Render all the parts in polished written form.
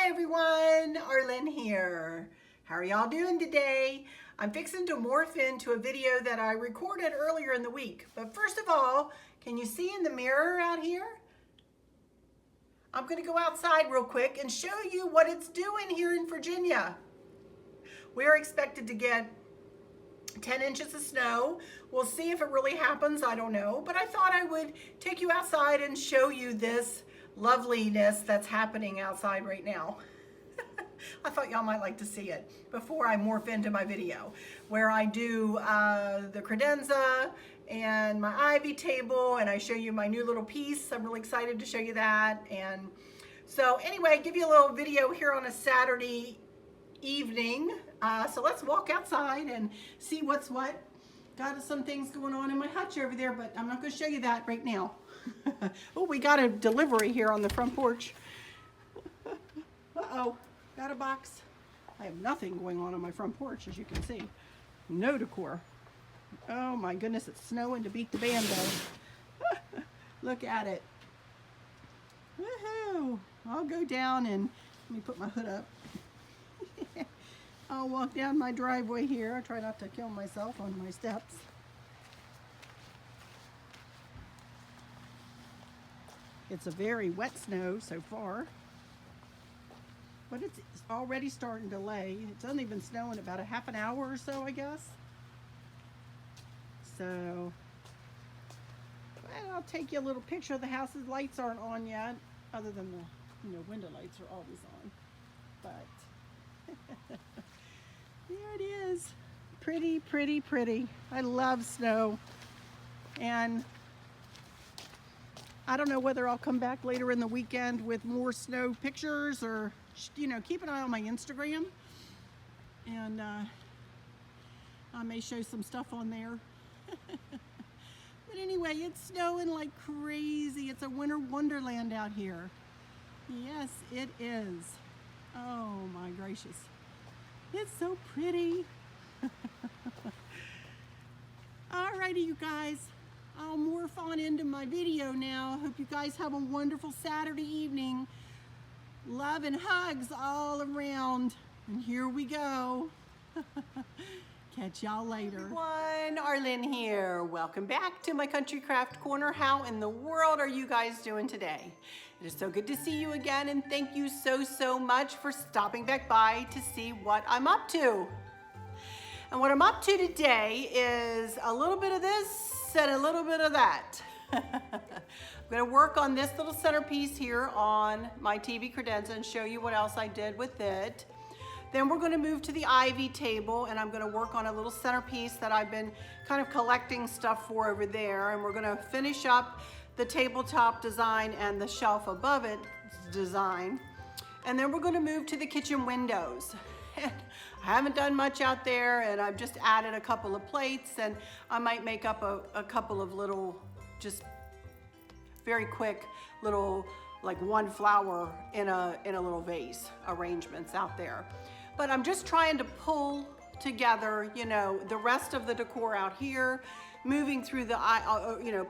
Hi everyone, Arlynn here. How are y'all doing today? I'm fixing to morph into a video that I recorded earlier in the week. But first of all, can you see in the mirror out here? I'm going to go outside real quick and show you what it's doing here in Virginia. We're expected to get 10 inches of snow. We'll see if it really happens, I don't know. But I thought I would take you outside and show you this loveliness that's happening outside right now. I thought y'all might like to see it before I morph into my video where I do the credenza and my ivy table, and I show you my new little piece. I'm really excited to show you that. And so anyway, give you a little video here on a Saturday evening. So let's walk outside and see what's what. Got some things going on in my hutch over there, but I'm not going to show you that right now. Oh, we got a delivery here on the front porch. Uh-oh, got a box. I have nothing going on my front porch, as you can see. No decor. Oh my goodness, it's snowing to beat the band though. Look at it. Woohoo! I'll go down and let me put my hood up. I'll walk down my driveway here. I try not to kill myself on my steps. It's a very wet snow so far, but it's already starting to lay. It's only been snowing about a half an hour or so, I guess. So, I'll take you a little picture of the house. The lights aren't on yet, other than the window lights are always on. But there it is. Pretty, pretty, pretty. I love snow. And I don't know whether I'll come back later in the weekend with more snow pictures or, keep an eye on my Instagram. And I may show some stuff on there. But anyway, it's snowing like crazy. It's a winter wonderland out here. Yes, it is. Oh my gracious. It's so pretty. Alrighty, you guys. I'll morph on into my video now. Hope you guys have a wonderful Saturday evening. Love and hugs all around. And here we go. Catch y'all later. Everyone, Arlynn here. Welcome back to my Country Craft Corner. How in the world are you guys doing today? It is so good to see you again, and thank you so much for stopping back by to see what I'm up to. And what I'm up to today is a little bit of this and a little bit of that. I'm going to work on this little centerpiece here on my TV credenza and show you what else I did with it. Then we're going to move to the ivy table, and I'm going to work on a little centerpiece that I've been kind of collecting stuff for over there. And we're going to finish up the tabletop design and the shelf above it design. And then we're going to move to the kitchen windows. And I haven't done much out there, and I've just added a couple of plates, and I might make up a couple of little, just very quick little, like one flower in a little vase arrangements out there. But I'm just trying to pull together, the rest of the decor out here, moving through the,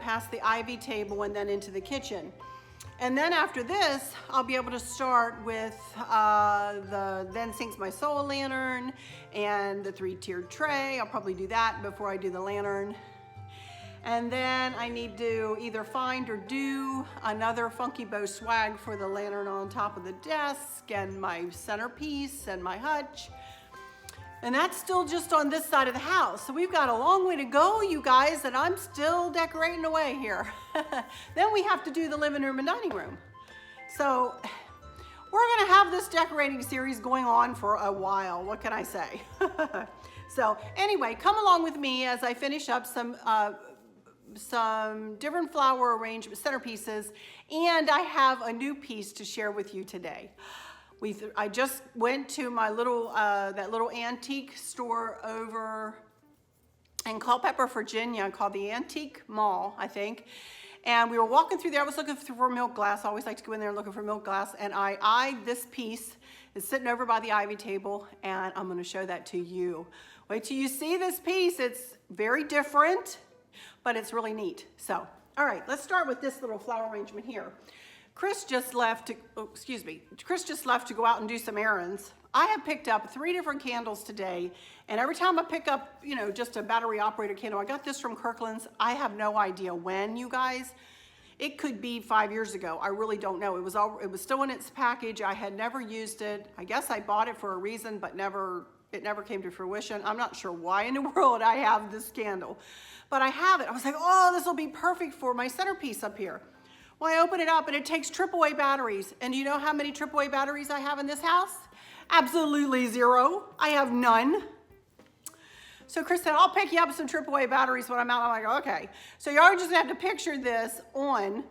past the ivy table and then into the kitchen. And then after this, I'll be able to start with the Then Sings My Soul lantern and the 3-tiered tray. I'll probably do that before I do the lantern. And then I need to either find or do another Funky Bow swag for the lantern on top of the desk and my centerpiece and my hutch. And that's still just on this side of the house. So we've got a long way to go, you guys, and I'm still decorating away here. Then we have to do the living room and dining room. So we're gonna have this decorating series going on for a while. What can I say? So anyway, come along with me as I finish up some different flower arrangement centerpieces, and I have a new piece to share with you today. I just went to my little that little antique store over in Culpeper, Virginia, called the Antique Mall, I think. And we were walking through there. I was looking for milk glass. I always like to go in there looking for milk glass. And I eyed this piece. It's sitting over by the ivy table, and I'm going to show that to you. Wait till you see this piece. It's very different, but it's really neat. So, all right, let's start with this little flower arrangement here. Chris just left to go out and do some errands. I have picked up 3 different candles today, and every time I pick up, you know, just a battery operated candle, I got this from Kirkland's. I have no idea when, you guys. It could be 5 years ago. I really don't know. It was still in its package. I had never used it. I guess I bought it for a reason, but it never came to fruition. I'm not sure why in the world I have this candle, but I have it. I was like, oh, this will be perfect for my centerpiece up here. Well, I open it up and it takes AAA batteries. And do you know how many AAA batteries I have in this house? Absolutely 0. I have none. So Chris said, I'll pick you up some AAA batteries when I'm out. I'm like, okay. So you're just gonna have to picture this on,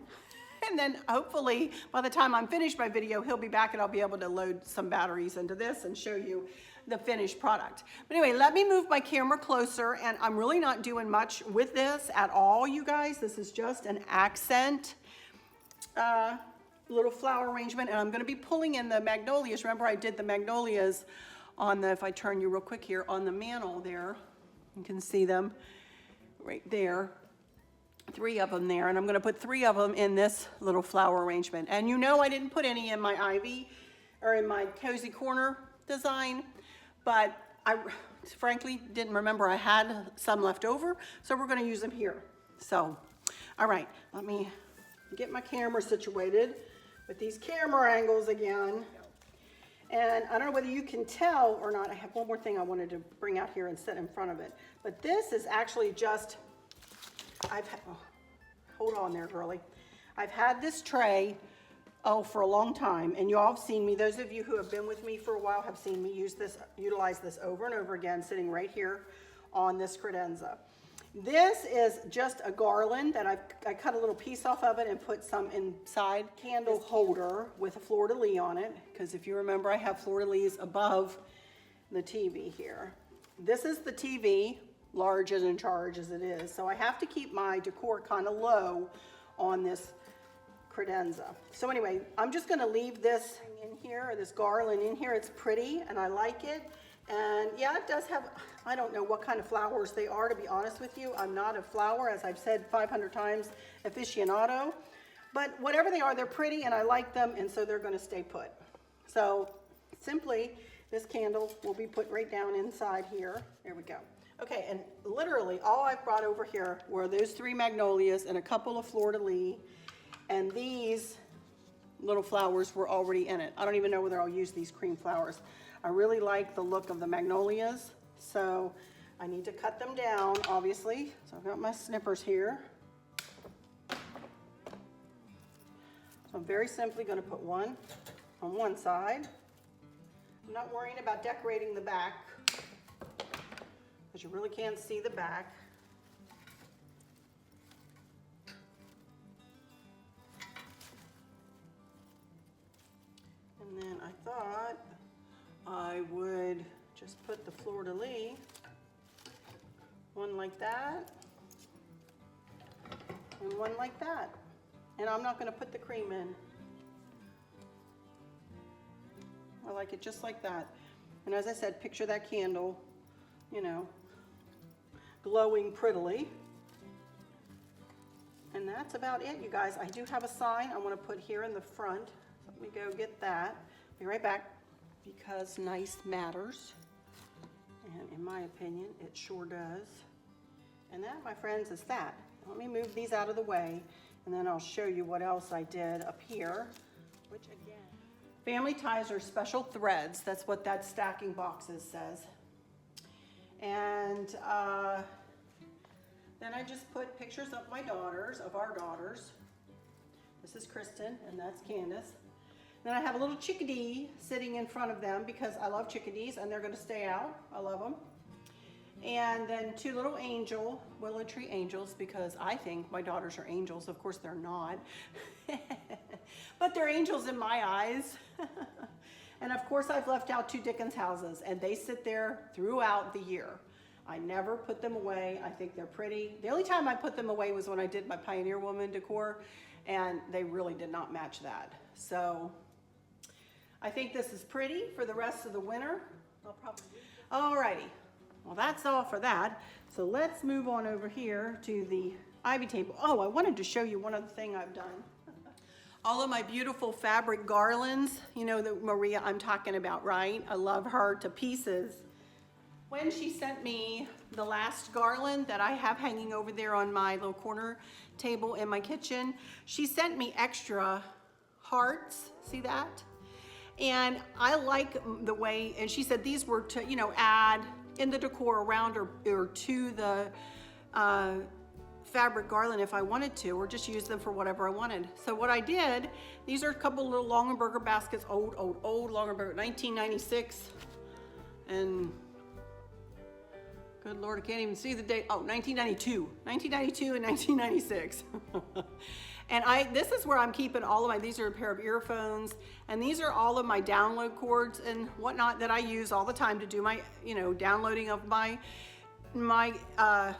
and then hopefully by the time I'm finished my video, he'll be back and I'll be able to load some batteries into this and show you the finished product. But anyway, let me move my camera closer, and I'm really not doing much with this at all, you guys. This is just an accent little flower arrangement, and I'm gonna be pulling in the magnolias. Remember I did the magnolias on the, if I turn you real quick here, on the mantle there. You can see them right there. 3 of them there, and I'm gonna put 3 of them in this little flower arrangement. And you know I didn't put any in my ivy or in my cozy corner design, but I frankly didn't remember I had some left over, so we're gonna use them here. So, all right, let me get my camera situated with these camera angles again. And I don't know whether you can tell or not, I have one more thing I wanted to bring out here and set in front of it. But this is actually just, hold on there, girlie. I've had this tray, for a long time, and you all have seen me, those of you who have been with me for a while have seen me utilize this over and over again, sitting right here on this credenza. This is just a garland that I cut a little piece off of it and put some inside candle holder with a fleur-de-lis on it, because if you remember, I have fleur-de-lis above the TV here. This is the TV, large and in charge as it is, so I have to keep my decor kind of low on this credenza. So anyway, I'm just going to leave this in here, or this garland in here. It's pretty and I like it. And yeah, it does have, I don't know what kind of flowers they are, to be honest with you. I'm not a flower, as I've said 500 times, aficionado. But whatever they are, they're pretty and I like them, and so they're going to stay put. So simply, this candle will be put right down inside here. There we go. Okay, and literally all I've brought over here were those 3 magnolias and a couple of fleur-de-lis, and these little flowers were already in it. I don't even know whether I'll use these cream flowers. I really like the look of the magnolias, so I need to cut them down, obviously. So I've got my snippers here. So I'm very simply going to put one on one side. I'm not worrying about decorating the back, because you really can't see the back. And then I thought I would just put the fleur-de-lis, one like that, and one like that. And I'm not going to put the cream in. I like it just like that. And as I said, picture that candle, you know, glowing prettily. And that's about it, you guys. I do have a sign I want to put here in the front. So let me go get that. Be right back, because nice matters. And in my opinion, it sure does. And that, my friends, is that. Let me move these out of the way, and then I'll show you what else I did up here, which again, family ties are special threads. That's what that stacking boxes says. And then I just put pictures of my daughters, of our daughters. This is Kristen, and that's Candace. Then I have a little chickadee sitting in front of them, because I love chickadees and they're going to stay out. I love them. And then 2 little willow tree angels, because I think my daughters are angels. Of course they're not, but they're angels in my eyes. And of course I've left out 2 Dickens houses, and they sit there throughout the year. I never put them away. I think they're pretty. The only time I put them away was when I did my Pioneer Woman decor, and they really did not match that. So I think this is pretty for the rest of the winter. Alrighty, well that's all for that. So let's move on over here to the ivy table. Oh, I wanted to show you one other thing I've done. All of my beautiful fabric garlands, you know the Maria I'm talking about, right? I love her to pieces. When she sent me the last garland that I have hanging over there on my little corner table in my kitchen, she sent me extra hearts, see that? And I like the way, and she said these were to, you know, add in the decor around or to the fabric garland if I wanted to, or just use them for whatever I wanted. So what I did, these are a couple little Longaberger baskets, old Longaberger, 1996, and good Lord, I can't even see the date. Oh, 1992 and 1996. And this is where I'm keeping all of my, these are a pair of earphones, and these are all of my download cords and whatnot that I use all the time to do my, you know, downloading of my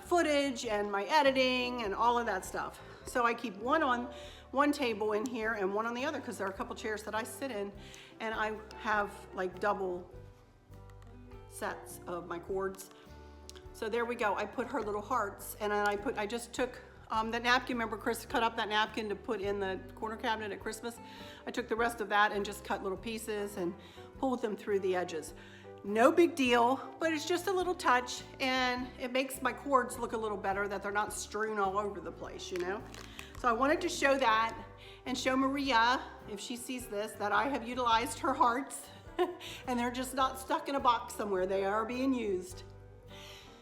footage and my editing and all of that stuff. So I keep one on one table in here and one on the other because there are a couple chairs that I sit in, and I have like double sets of my cords. So there we go. I put her little hearts, and then I just took the napkin. Remember Chris cut up that napkin to put in the corner cabinet at Christmas? I took the rest of that and just cut little pieces and pulled them through the edges. No big deal, but it's just a little touch, and it makes my cords look a little better, that they're not strewn all over the place, you know? So I wanted to show that and show Maria, if she sees this, that I have utilized her hearts and they're just not stuck in a box somewhere. They are being used.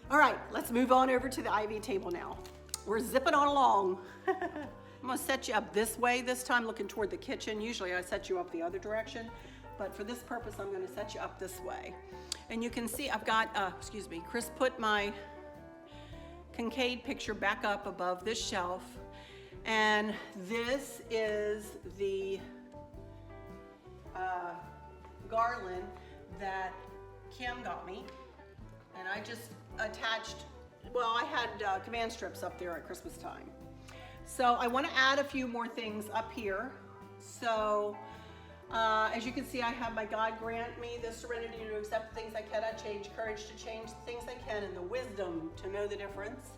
All right, let's move on over to the ivy table now. We're zipping on along. I'm gonna set you up this way this time, looking toward the kitchen. Usually I set you up the other direction, but for this purpose, I'm gonna set you up this way. And you can see I've got, Chris put my Kincaid picture back up above this shelf. And this is the garland that Kim got me. And I just attached, well, I had command strips up there at Christmas time. So I want to add a few more things up here. So as you can see, I have my God grant me the serenity to accept the things I cannot change, courage to change the things I can, and the wisdom to know the difference.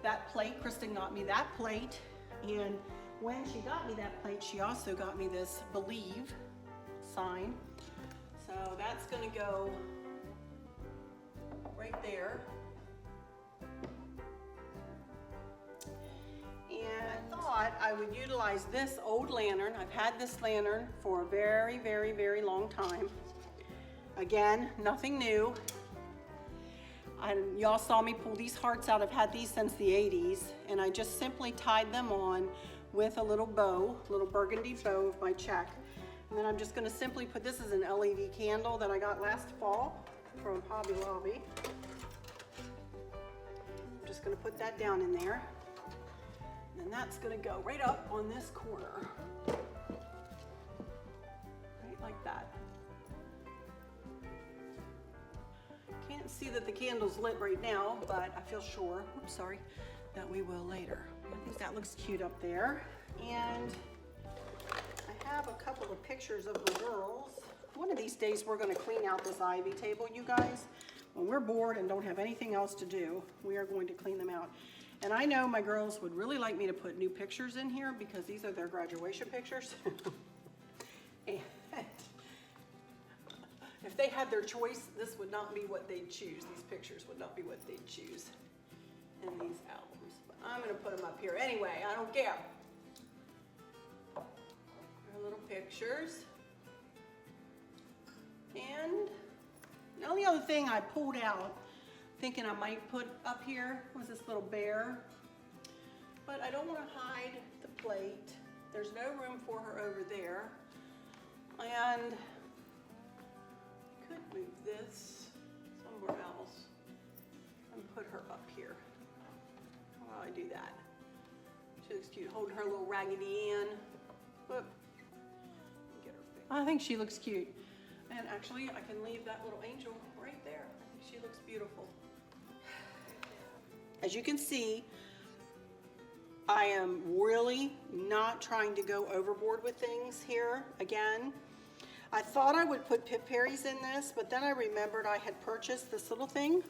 That plate, Kristen got me that plate. And when she got me that plate, she also got me this believe sign. So that's going to go right there. And I thought I would utilize this old lantern. I've had this lantern for a very, very, very long time. Again, nothing new. Y'all saw me pull these hearts out. I've had these since the 80s, and I just simply tied them on with a little bow, little burgundy bow of my check. And then I'm just gonna simply put, this is an LED candle that I got last fall from Hobby Lobby. I'm just gonna put that down in there. And that's gonna go right up on this corner. Right like that. Can't see that the candle's lit right now, but I feel sure, oops, sorry, that we will later. I think that looks cute up there. And I have a couple of pictures of the girls. One of these days we're gonna clean out this ivy table, you guys. When we're bored and don't have anything else to do, we are going to clean them out. And I know my girls would really like me to put new pictures in here because these are their graduation pictures. And if they had their choice, this would not be what they'd choose. These pictures would not be what they'd choose in these albums. But I'm gonna put them up here anyway, I don't care. Our little pictures. And the only other thing I pulled out, thinking I might put up here, was this little bear. But I don't want to hide the plate. There's no room for her over there. And I could move this somewhere else and put her up here. How do I do that? She looks cute, holding her little Raggedy Ann. Whoop. Get her face. I think she looks cute. And actually, I can leave that little angel right there. I think she looks beautiful. As you can see, I am really not trying to go overboard with things here again. I thought I would put Pip Perry's in this, but then I remembered I had purchased this little thing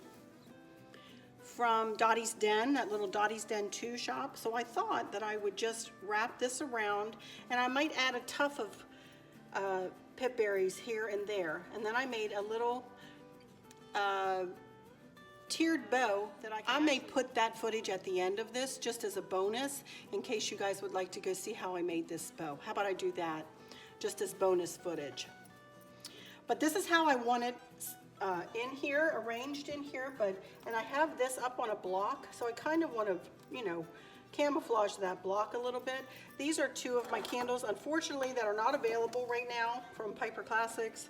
from Dottie's Den, that little Dottie's Den 2 shop. So I thought that I would just wrap this around, and I might add a tuft of pip berries here and there. And then I made a little tiered bow that I may put that footage at the end of this just as a bonus in case you guys would like to go see how I made this bow. How about I do that just as bonus footage? But this is how I want it in here, arranged in here, and I have this up on a block, so I kind of want to, you know, camouflage that block a little bit. These are two of my candles, unfortunately, that are not available right now from Piper Classics.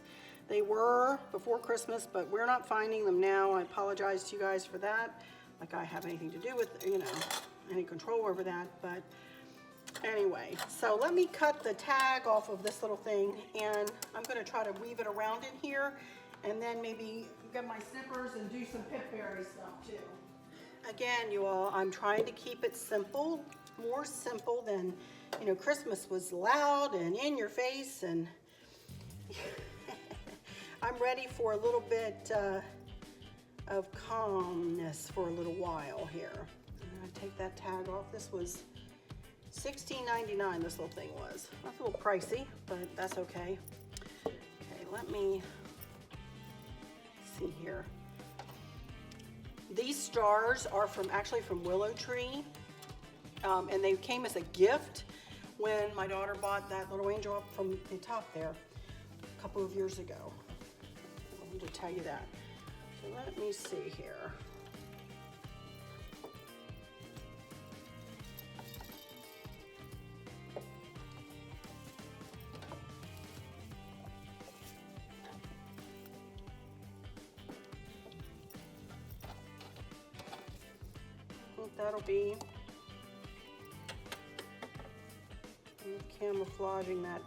They were before Christmas, but we're not finding them now. I apologize to you guys for that. Like I have anything to do with, you know, any control over that, but anyway. So let me cut the tag off of this little thing, and I'm gonna try to weave it around in here, and then maybe get my snippers and do some pip berry stuff too. Again, you all, I'm trying to keep it simple, more simple than, you know, Christmas was loud and in your face, and I'm ready for a little bit of calmness for a little while here. I'm gonna take that tag off. This was $16.99, this little thing was. That's a little pricey, but that's okay. Okay, let me see here. These stars are actually from Willow Tree, and they came as a gift when my daughter bought that little angel up from the top there a couple of years ago. I wanted to tell you that. So let me see here. That'll be camouflaging that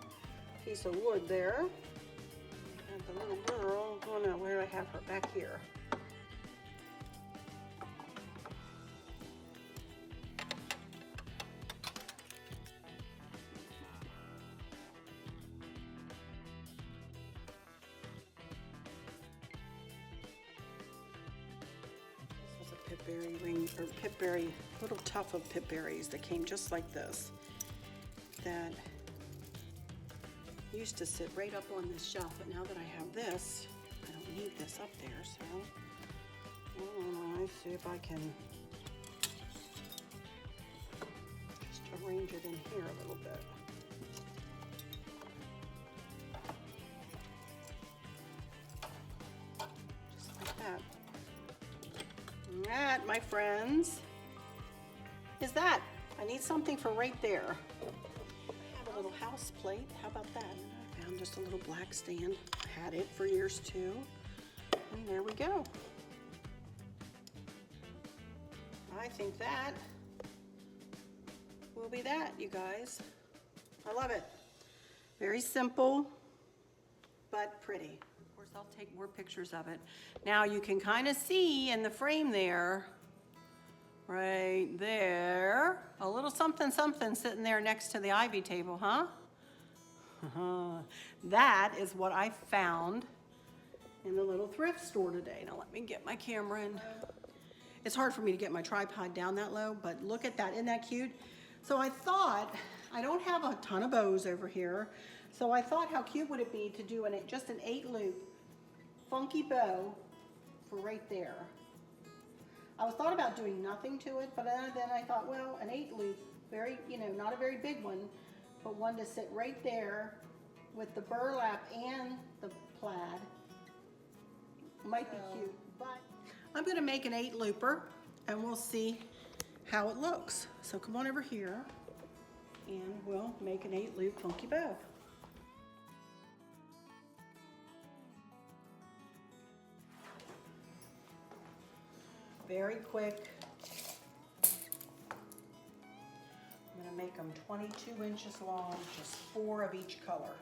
piece of wood there. And the little girl, oh no, where do I have her? Back here. Berry ring, or pip berry, little tuft of pip berries that came just like this, that used to sit right up on this shelf, but now that I have this, I don't need this up there, so let's see if I can just arrange it in here a little bit. Just like that. That, my friends, is that. I need something for right there. I have a little house plate. How about that? I found just a little black stand. I had it for years too. And there we go. I think that will be that, you guys. I love it. Very simple, but pretty. I'll take more pictures of it. Now you can kind of see in the frame there, right there, a little something something sitting there next to the ivy table, huh? That is what I found in the little thrift store today. Now let me get my camera in. It's hard for me to get my tripod down that low, but look at that, isn't that cute? So I thought, I don't have a ton of bows over here, so I thought how cute would it be to do just an 8-loop funky bow for right there. I was thought about doing nothing to it, but then I thought, well, an 8-loop, very, you know, not a very big one, but one to sit right there with the burlap and the plaid might be cute. But I'm gonna make an 8-looper and we'll see how it looks. So come on over here and we'll make an 8-loop funky bow. Very quick. I'm gonna make them 22 inches long, just 4 of each color.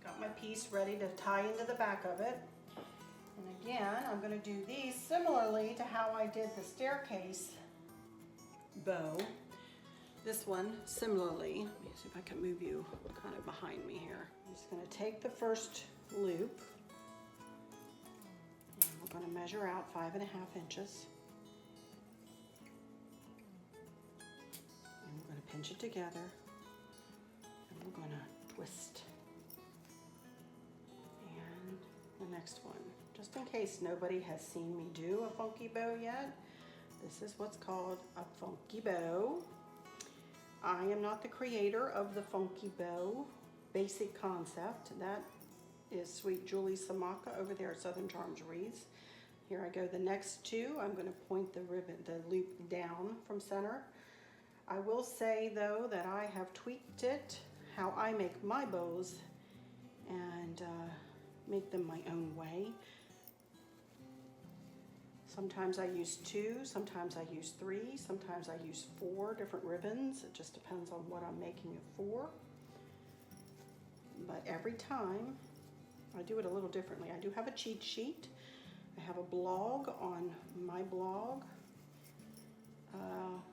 Got my piece ready to tie into the back of it. And again, I'm gonna do these similarly to how I did the staircase bow. This one, similarly, let me see if I can move you kind of behind me here. I'm just gonna take the first loop, and we're gonna measure out 5.5 inches. pinch it together, and we're going to twist. And the next one, just in case nobody has seen me do a funky bow yet, this is what's called a funky bow. I am not the creator of the funky bow basic concept. That is Sweet Julie Samaka over there at Southern Charms Wreaths. Here I go, the next two, I'm going to point the ribbon, the loop down from center. I will say though that I have tweaked it how I make my bows and make them my own way. Sometimes I use 2, sometimes I use 3, sometimes I use 4 different ribbons. It just depends on what I'm making it for. But every time I do it a little differently. I do have a cheat sheet. I have a blog on my blog.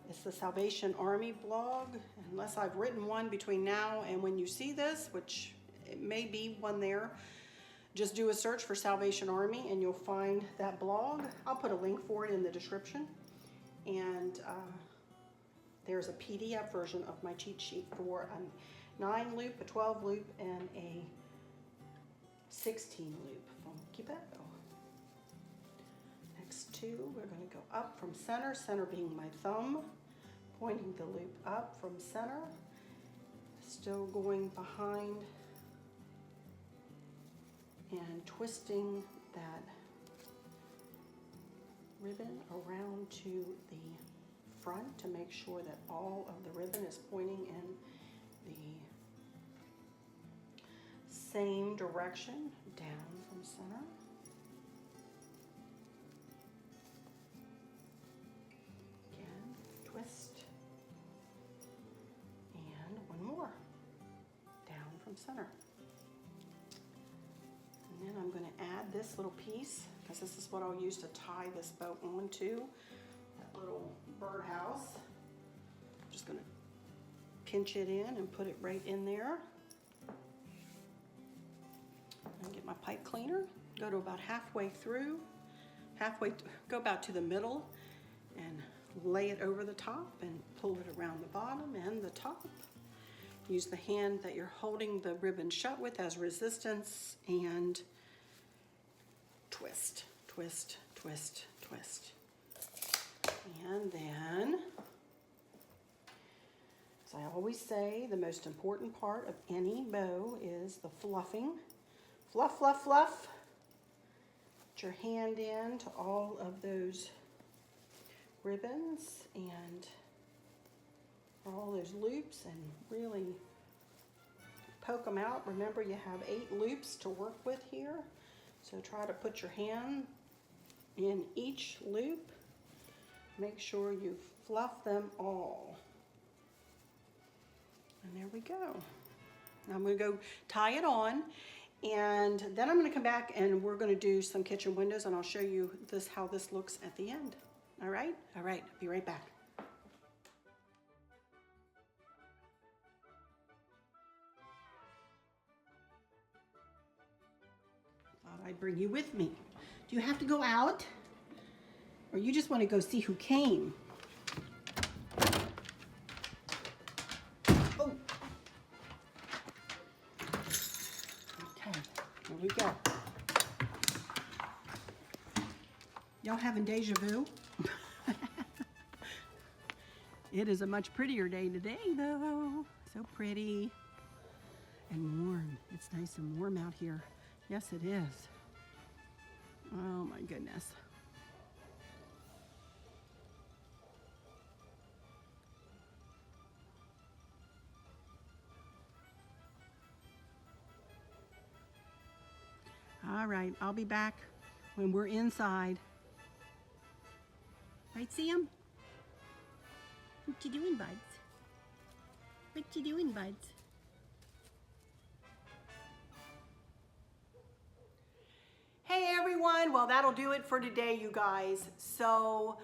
It's the Salvation Army blog. Unless I've written one between now and when you see this, which it may be one there, just do a search for Salvation Army and you'll find that blog. I'll put a link for it in the description. And there's a PDF version of my cheat sheet for a 9 loop, a 12 loop, and a 16 loop funky bow. Next two, we're going to go up from center, center being my thumb, pointing the loop up from center, still going behind and twisting that ribbon around to the front to make sure that all of the ribbon is pointing in the same direction, down from center. Again, twist. And one more, down from center. And then I'm going to add this little piece, because this is what I'll use to tie this bow onto that little birdhouse. I'm just going to pinch it in and put it right in there. And get my pipe cleaner, go to about halfway through, go about to the middle and lay it over the top and pull it around the bottom and the top. Use the hand that you're holding the ribbon shut with as resistance and twist, twist, twist, twist. And then, as I always say, the most important part of any bow is the fluffing. Fluff, fluff, fluff. Put your hand in to all of those ribbons and all those loops and really poke them out. Remember, you have 8 loops to work with here. So try to put your hand in each loop. Make sure you fluff them all. And there we go. Now I'm going to go tie it on, and then I'm going to come back and we're going to do some kitchen windows, and I'll show you how this looks at the end. All right? All right, be right back. Thought I'd bring you with me. Do you have to go out? Or you just want to go see who came? Oh. Okay, here we go. Y'all having deja vu? It is a much prettier day today, though. So pretty and warm. It's nice and warm out here. Yes, it is. Oh my goodness. All right, I'll be back when we're inside. Right, Sam? What you doing, buds? What you doing, buds? Hey everyone, well that'll do it for today, you guys. So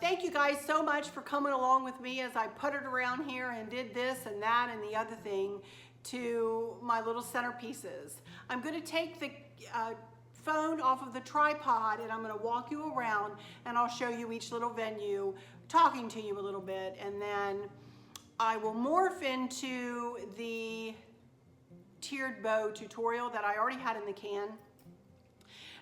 thank you guys so much for coming along with me as I puttered around here and did this and that and the other thing to my little centerpieces. I'm going to take the phone off of the tripod and I'm going to walk you around and I'll show you each little venue, talking to you a little bit, and then I will morph into the tiered bow tutorial that I already had in the can.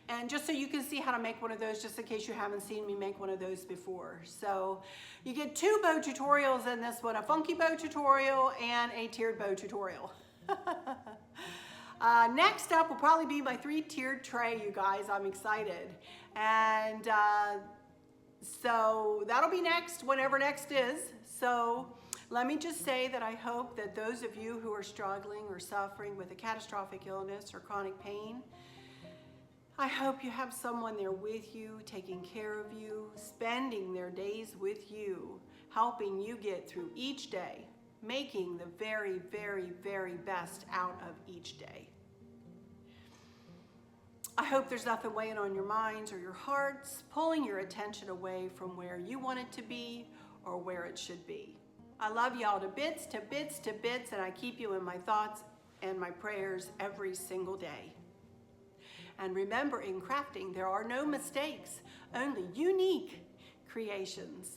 And just so you can see how to make one of those, just in case you haven't seen me make one of those before. So you get 2 bow tutorials in this one, a funky bow tutorial and a tiered bow tutorial. Next up will probably be my 3-tiered tray, you guys. I'm excited. And so that'll be next, whenever next is. So let me just say that I hope that those of you who are struggling or suffering with a catastrophic illness or chronic pain, I hope you have someone there with you, taking care of you, spending their days with you, helping you get through each day, making the very, very, very best out of each day. I hope there's nothing weighing on your minds or your hearts, pulling your attention away from where you want it to be or where it should be. I love y'all to bits, to bits, to bits, and I keep you in my thoughts and my prayers every single day. And remember, in crafting, there are no mistakes, only unique creations.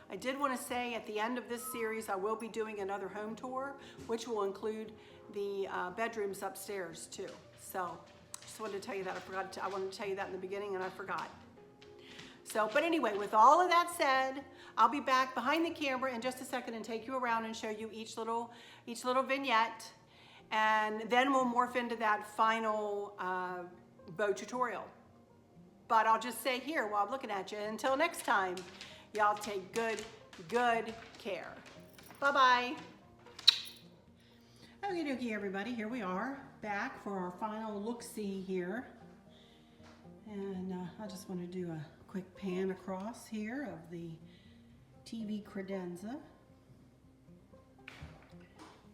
I did want to say at the end of this series, I will be doing another home tour, which will include the bedrooms upstairs too. So just wanted to tell you that. I wanted to tell you that in the beginning and I forgot. So, but anyway, with all of that said, I'll be back behind the camera in just a second and take you around and show you each little vignette. And then we'll morph into that final bow tutorial. But I'll just say here while I'm looking at you, until next time, y'all take good care. Bye-bye. Okie dokie, everybody. Here we are, back for our final look-see here. And I just want to do a quick pan across here of the TV credenza.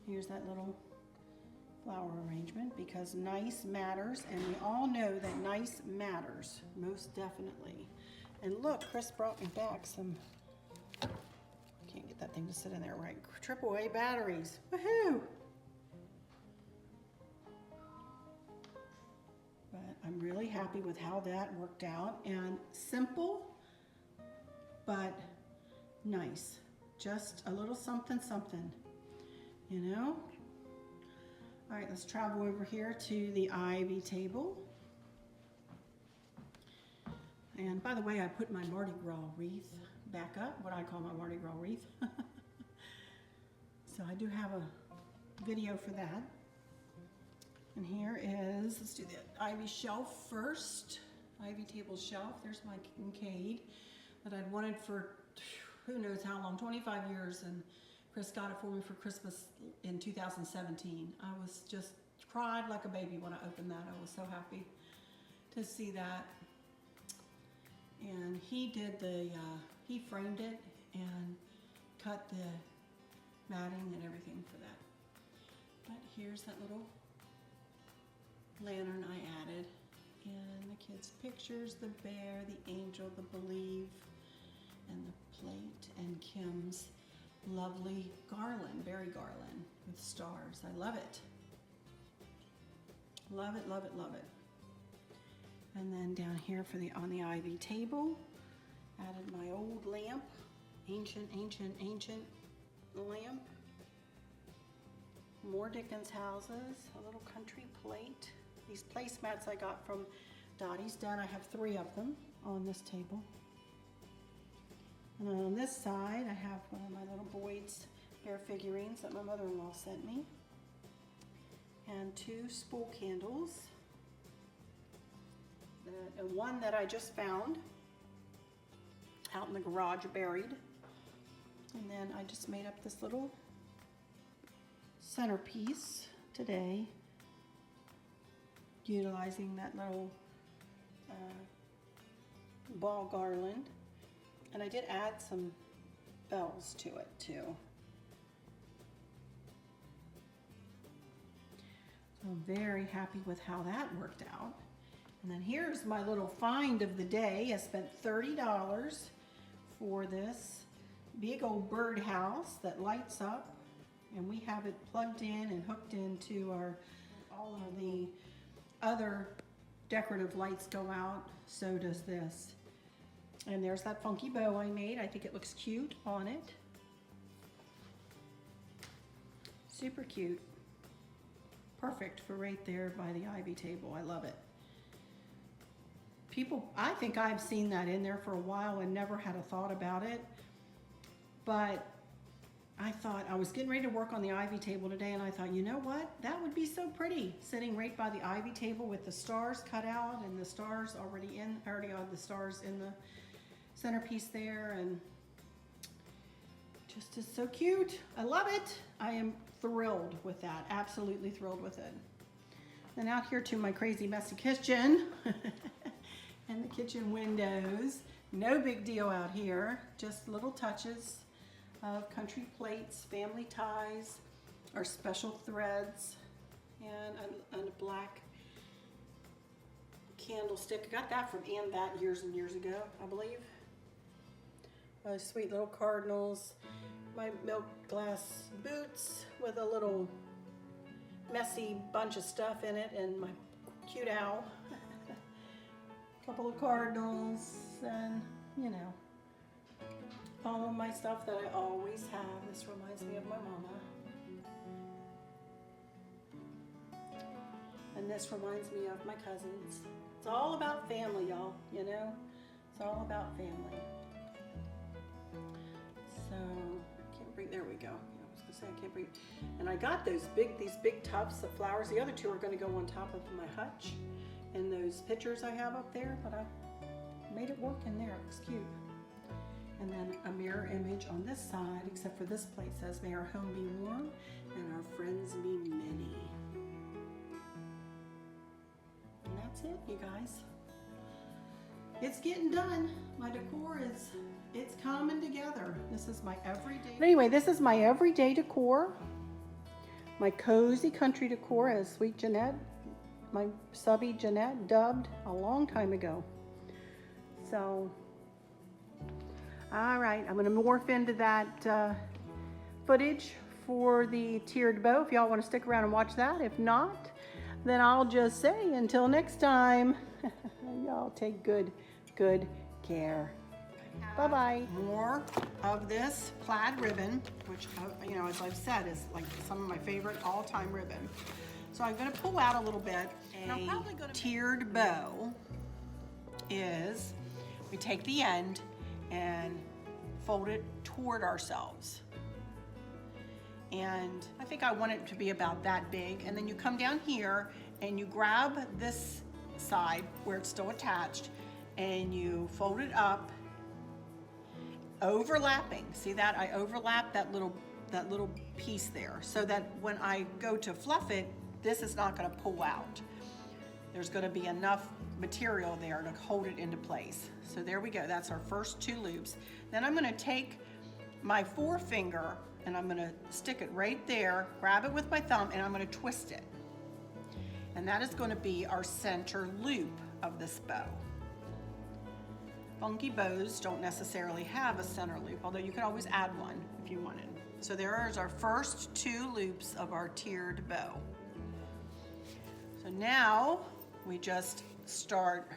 Here's that little flower arrangement, because nice matters, and we all know that nice matters, most definitely. And look, Chris brought me back some, I can't get that thing to sit in there right, AAA batteries, woohoo! But I'm really happy with how that worked out, and simple, but nice. Just a little something, you know? All right, let's travel over here to the ivy table. And by the way, I put my Mardi Gras wreath back up, what I call my Mardi Gras wreath. So I do have a video for that. And here is, let's do the ivy shelf first. Ivy table shelf. There's my Kincaid that I'd wanted for who knows how long, 25 years, and Chris got it for me for Christmas in 2017. I was just cried like a baby when I opened that. I was so happy to see that. And he did he framed it and cut the matting and everything for that. But here's that little lantern I added. And the kids' pictures, the bear, the angel, the believe, and the plate, and Kim's lovely garland, berry garland with stars. I love it. Love it, love it, love it. And then down here for on the ivy table, added my old lamp, ancient lamp. More Dickens houses, a little country plate. These placemats I got from Dottie's Den. I have 3 of them on this table. And on this side, I have one of my little Boyd's Behr figurines that my mother-in-law sent me. And 2 spool candles. And one that I just found out in the garage buried. And then I just made up this little centerpiece today, utilizing that little ball garland. And I did add some bells to it too. So I'm very happy with how that worked out. And then here's my little find of the day. I spent $30 for this big old birdhouse that lights up, and we have it plugged in and hooked into all of the other decorative lights go out, so does this. And there's that funky bow I made. I think it looks cute on it. Super cute. Perfect for right there by the ivy table. I love it. People, I think I've seen that in there for a while and never had a thought about it. But I thought, I was getting ready to work on the ivy table today, and I thought, you know what? That would be so pretty, sitting right by the ivy table with the stars cut out and the stars already in, I already have the stars in the centerpiece there, and just is so cute. I love it. I am thrilled with that, absolutely thrilled with it. And out here to my crazy messy kitchen and the kitchen windows. No big deal out here, just little touches of country plates, family ties, our special threads, and a black candlestick. I got that from Ann Bat years and years ago, I believe. Sweet little cardinals, my milk glass boots with a little messy bunch of stuff in it, and my cute owl. A couple of cardinals, and you know, all of my stuff that I always have. This reminds me of my mama. And this reminds me of my cousins. It's all about family, y'all, you know? It's all about family. So, I can't bring, there we go. I was gonna say I can't bring, and I got these big tufts of flowers. The other two are gonna go on top of my hutch and those pictures I have up there, but I made it work in there. It looks cute. And then a mirror image on this side, except for this plate says, may our home be warm and our friends be many. And that's it, you guys. It's getting done. My decor is, it's coming together. This is my everyday. But anyway, this is my everyday decor. My cozy country decor, as sweet Jeanette, my subby Jeanette, dubbed a long time ago. So, all right, I'm gonna morph into that footage for the tiered bow if y'all wanna stick around and watch that. If not, then I'll just say until next time, y'all take good care. Bye-bye. More of this plaid ribbon, which, you know, as I've said, is like some of my favorite all-time ribbon. So I'm gonna pull out a little bit. A tiered bow is, we take the end and fold it toward ourselves. And I think I want it to be about that big. And then you come down here and you grab this side where it's still attached and you fold it up, overlapping. See that? I overlap that little piece there so that when I go to fluff it, this is not gonna pull out. There's gonna be enough material there to hold it into place. So there we go, that's our first 2 loops. Then I'm gonna take my forefinger and I'm gonna stick it right there, grab it with my thumb, and I'm gonna twist it. And that is gonna be our center loop of this bow. Funky bows don't necessarily have a center loop, although you could always add one if you wanted. So there is our first 2 loops of our tiered bow. So now we just start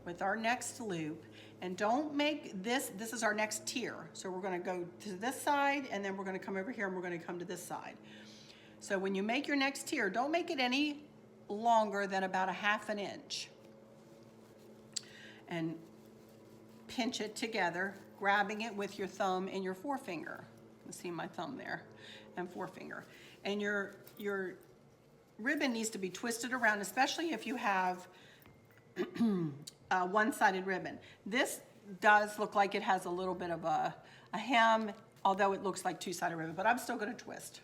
with our next loop, and don't make this is our next tier. So we're gonna go to this side and then we're gonna come over here and we're gonna come to this side. So when you make your next tier, don't make it any longer than about a ½ inch. And pinch it together, grabbing it with your thumb and your forefinger. You see my thumb there and forefinger. And your ribbon needs to be twisted around, especially if you have one-sided ribbon. This does look like it has a little bit of a hem, although it looks like 2-sided ribbon, but I'm still gonna twist.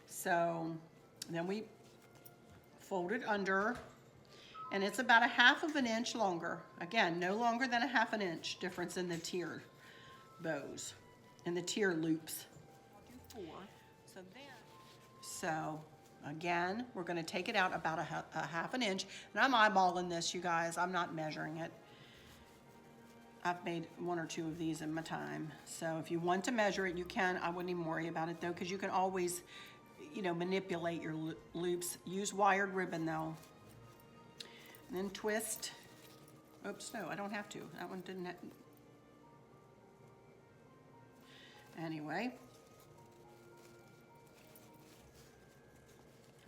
So then we fold it under, and it's about a ½ inch longer. Again, no longer than a ½ inch difference in the tier bows and the tier loops. I'll do 4. So again, we're gonna take it out about a ½ inch, and I'm eyeballing this, you guys. I'm not measuring it. I've made 1 or 2 of these in my time. So if you want to measure it, you can. I wouldn't even worry about it though, because you can always, you know, manipulate your loops. Use wired ribbon though. And then twist. Oops, no, I don't have to. That one didn't have. Anyway.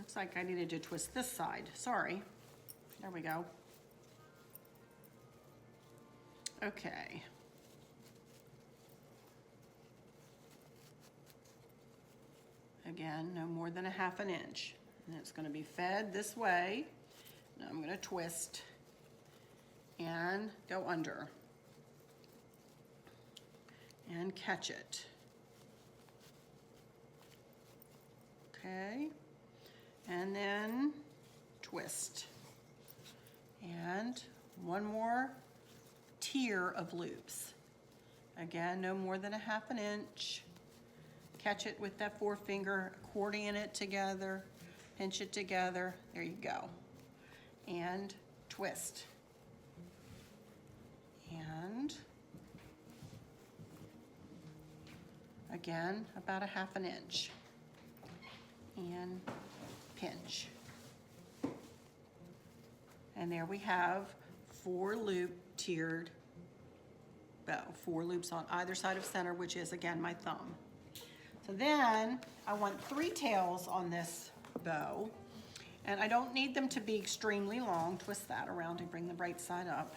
Looks like I needed to twist this side. Sorry. There we go. Okay. Again, no more than 1/2 inch. And it's going to be fed this way. Now I'm going to twist and go under and catch it. Okay, and then twist, and one more tier of loops. Again, no more than 1/2 inch. Catch it with that forefinger, accordion it together, pinch it together. There you go. And twist. And again, about 1/2 inch. And pinch. And there we have 4 loop tiered bow. 4 loops on either side of center, which is again my thumb. So then I want 3 tails on this bow, and I don't need them to be extremely long. Twist that around to bring the right side up.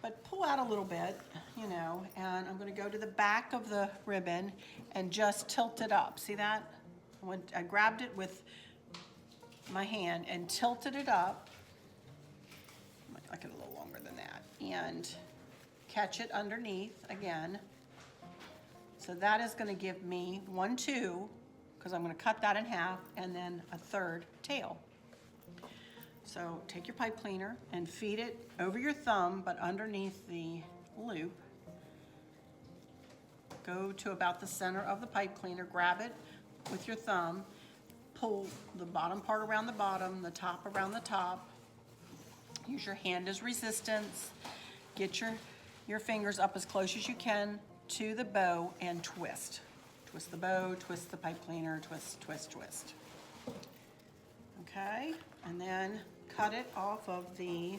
But pull out a little bit, you know, and I'm going to go to the back of the ribbon and just tilt it up. See that? I grabbed it with my hand and tilted it up. Might like it a little longer than that. And catch it underneath again. So that is going to give me 1, 2, because I'm going to cut that in half, and then a 3rd tail. So take your pipe cleaner and feed it over your thumb, but underneath the loop. Go to about the center of the pipe cleaner, grab it with your thumb, pull the bottom part around the bottom, the top around the top. Use your hand as resistance. Get your fingers up as close as you can to the bow and twist. Twist the bow, twist the pipe cleaner, twist, twist, twist. Okay, and then cut it off of the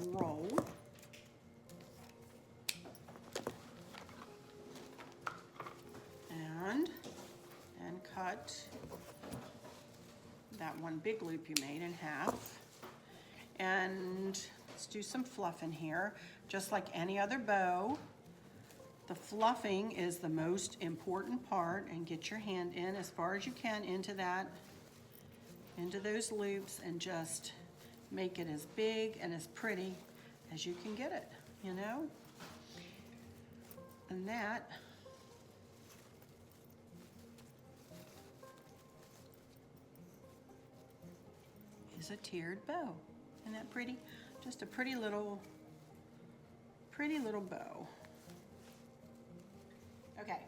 roll. And cut that one big loop you made in half. And let's do some fluffing here. Just like any other bow, the fluffing is the most important part, and get your hand in as far as you can into those loops, and just make it as big and as pretty as you can get it, you know? And that is a tiered bow. Isn't that pretty? Just a pretty little bow. Okay,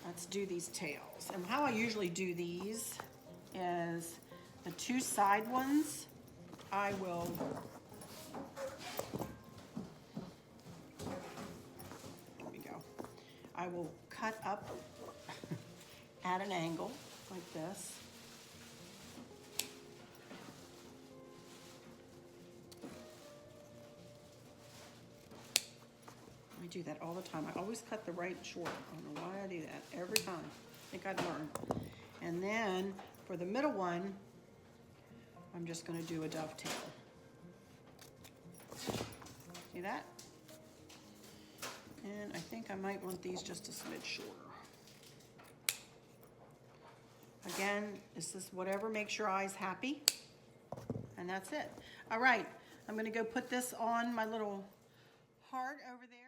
let's do these tails. And how I usually do these is the 2 side ones, I will I will cut up at an angle like this. I do that all the time. I always cut the right short. I don't know why I do that every time. I think I'd learn. And then for the middle one, I'm just going to do a dovetail. See that? And I think I might want these just a smidge shorter. Again, this is whatever makes your eyes happy. And that's it. All right, I'm going to go put this on my little heart over there.